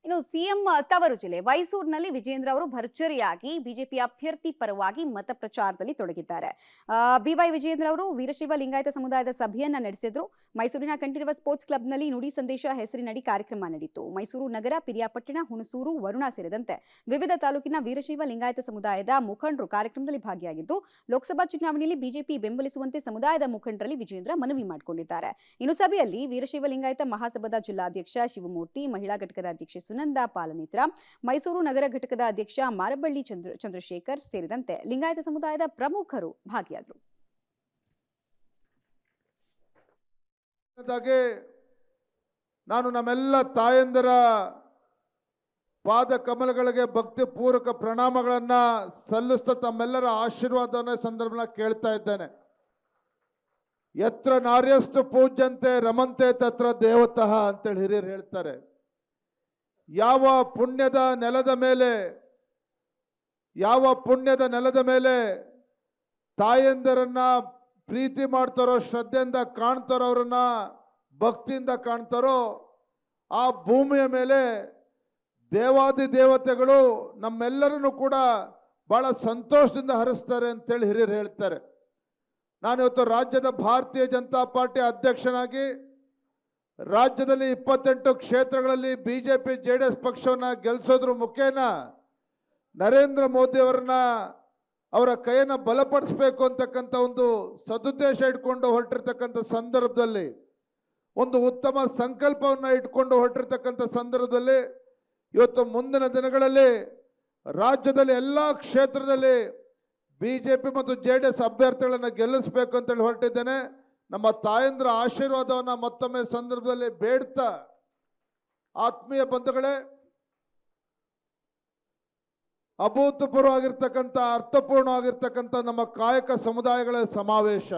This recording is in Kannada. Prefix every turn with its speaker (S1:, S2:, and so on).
S1: ಇನ್ನು ಸಿಎಂ ತವರು ಜಿಲ್ಲೆ ಮೈಸೂರಿನಲ್ಲಿ ವಿಜೇಂದ್ರ ಅವರು ಭರ್ಜರಿಯಾಗಿ ಬಿಜೆಪಿ ಅಭ್ಯರ್ಥಿ ಪರವಾಗಿ ಮತ ಪ್ರಚಾರದಲ್ಲಿ ತೊಡಗಿದ್ದಾರೆ. ಬಿವೈ ವಿಜೇಂದ್ರ ಅವರು ವೀರಶೈವ ಲಿಂಗಾಯತ ಸಮುದಾಯದ ಸಭೆಯನ್ನ ನಡೆಸಿದ್ರು. ಮೈಸೂರಿನ ಕಂಠೀರವ ಸ್ಪೋರ್ಟ್ಸ್ ಕ್ಲಬ್ನಲ್ಲಿ ನುಡಿ ಸಂದೇಶ ಹೆಸರಿನಡಿ ಕಾರ್ಯಕ್ರಮ ನಡೆಯಿತು. ಮೈಸೂರು ನಗರ, ಪಿರಿಯಾಪಟ್ಟಣ, ಹುಣಸೂರು, ವರುಣ ಸೇರಿದಂತೆ ವಿವಿಧ ತಾಲೂಕಿನ ವೀರಶೈವ ಲಿಂಗಾಯತ ಸಮುದಾಯದ ಮುಖಂಡರು ಕಾರ್ಯಕ್ರಮದಲ್ಲಿ ಭಾಗಿಯಾಗಿದ್ದು, ಲೋಕಸಭಾ ಚುನಾವಣೆಯಲ್ಲಿ ಬಿಜೆಪಿ ಬೆಂಬಲಿಸುವಂತೆ ಸಮುದಾಯದ ಮುಖಂಡರಲ್ಲಿ ವಿಜೇಂದ್ರ ಮನವಿ ಮಾಡಿಕೊಂಡಿದ್ದಾರೆ. ಇನ್ನು ಸಭೆಯಲ್ಲಿ ವೀರಶೈವ ಲಿಂಗಾಯತ ಮಹಾಸಭಾದ ಜಿಲ್ಲಾಧ್ಯಕ್ಷ ಶಿವಮೂರ್ತಿ, ಮಹಿಳಾ ಘಟಕದ ಅಧ್ಯಕ್ಷೆ ಸುನಂದ ಪಾಲನೇತ್ರ, ಮೈಸೂರು ನಗರ ಘಟಕದ ಅಧ್ಯಕ್ಷ ಮಾರಬಳ್ಳಿ ಚಂದ್ರಶೇಖರ್ ಸೇರಿದಂತೆ ಲಿಂಗಾಯತ ಸಮುದಾಯದ ಪ್ರಮುಖರು ಭಾಗಿಯಾದರು.
S2: ನಾನು ನಮ್ಮೆಲ್ಲ ತಾಯಂದರ ಪಾದ ಕಮಲಗಳಿಗೆ ಭಕ್ತಿಪೂರ್ವಕ ಪ್ರಣಾಮಗಳನ್ನ ಸಲ್ಲಿಸ್ತಾ ತಮ್ಮೆಲ್ಲರ ಆಶೀರ್ವಾದವನ್ನ ಸಂದರ್ಭದಲ್ಲಿ ಕೇಳ್ತಾ ಇದ್ದೇನೆ. ಯತ್ರ ನಾರ್ಯಸ್ತು ಪೂಜ್ಯಂತೆ ರಮಂತೆ ತತ್ರ ದೇವತಃ ಅಂತೇಳಿ ಹಿರಿಯರು ಹೇಳ್ತಾರೆ. ಯಾವ ಪುಣ್ಯದ ನೆಲದ ಮೇಲೆ ತಾಯಂದರನ್ನ ಪ್ರೀತಿ ಮಾಡ್ತಾರೋ, ಶ್ರದ್ಧೆಯಿಂದ ಕಾಣ್ತಾರೋ, ಅವರನ್ನ ಭಕ್ತಿಯಿಂದ ಕಾಣ್ತಾರೋ, ಆ ಭೂಮಿಯ ಮೇಲೆ ದೇವಾದಿ ದೇವತೆಗಳು ನಮ್ಮೆಲ್ಲರನ್ನು ಕೂಡ ಬಹಳ ಸಂತೋಷದಿಂದ ಹರಿಸ್ತಾರೆ ಅಂತೇಳಿ ಹಿರಿಯರು ಹೇಳ್ತಾರೆ. ನಾನಿವತ್ತು ರಾಜ್ಯದ ಭಾರತೀಯ ಜನತಾ ಪಾರ್ಟಿ ಅಧ್ಯಕ್ಷನಾಗಿ ರಾಜ್ಯದಲ್ಲಿ 28 ಕ್ಷೇತ್ರಗಳಲ್ಲಿ ಬಿಜೆಪಿ ಜೆಡಿಎಸ್ ಪಕ್ಷವನ್ನ ಗೆಲ್ಲಿಸೋದ್ರ ಮುಖೇನ ನರೇಂದ್ರ ಮೋದಿ ಅವರ ಕೈಯನ್ನ ಬಲಪಡಿಸಬೇಕು ಅಂತಕ್ಕಂಥ ಒಂದು ಸದುದ್ದೇಶ ಇಟ್ಕೊಂಡು ಹೊರಟಿರ್ತಕ್ಕಂಥ ಸಂದರ್ಭದಲ್ಲಿ, ಒಂದು ಉತ್ತಮ ಸಂಕಲ್ಪವನ್ನು ಇಟ್ಕೊಂಡು ಹೊರಟಿರ್ತಕ್ಕಂಥ ಸಂದರ್ಭದಲ್ಲಿ ಇವತ್ತು ಮುಂದಿನ ದಿನಗಳಲ್ಲಿ ರಾಜ್ಯದಲ್ಲಿ ಎಲ್ಲ ಕ್ಷೇತ್ರದಲ್ಲಿ ಬಿಜೆಪಿ ಮತ್ತು ಜೆಡಿಎಸ್ ಅಭ್ಯರ್ಥಿಗಳನ್ನು ಗೆಲ್ಲಿಸಬೇಕು ಅಂತೇಳಿ ಹೊರಟಿದ್ದೇನೆ. ನಮ್ಮ ತಾಯಂದ್ರ ಆಶೀರ್ವಾದವನ್ನು ಮತ್ತೊಮ್ಮೆ ಸಂದರ್ಭದಲ್ಲಿ ಬೇಡ್ತಾ, ಆತ್ಮೀಯ ಬಂಧುಗಳೇ, ಅಭೂತಪೂರ್ವವಾಗಿರ್ತಕ್ಕಂಥ ಅರ್ಥಪೂರ್ಣವಾಗಿರ್ತಕ್ಕಂಥ ನಮ್ಮ ಕಾಯಕ ಸಮುದಾಯಗಳ ಸಮಾವೇಶ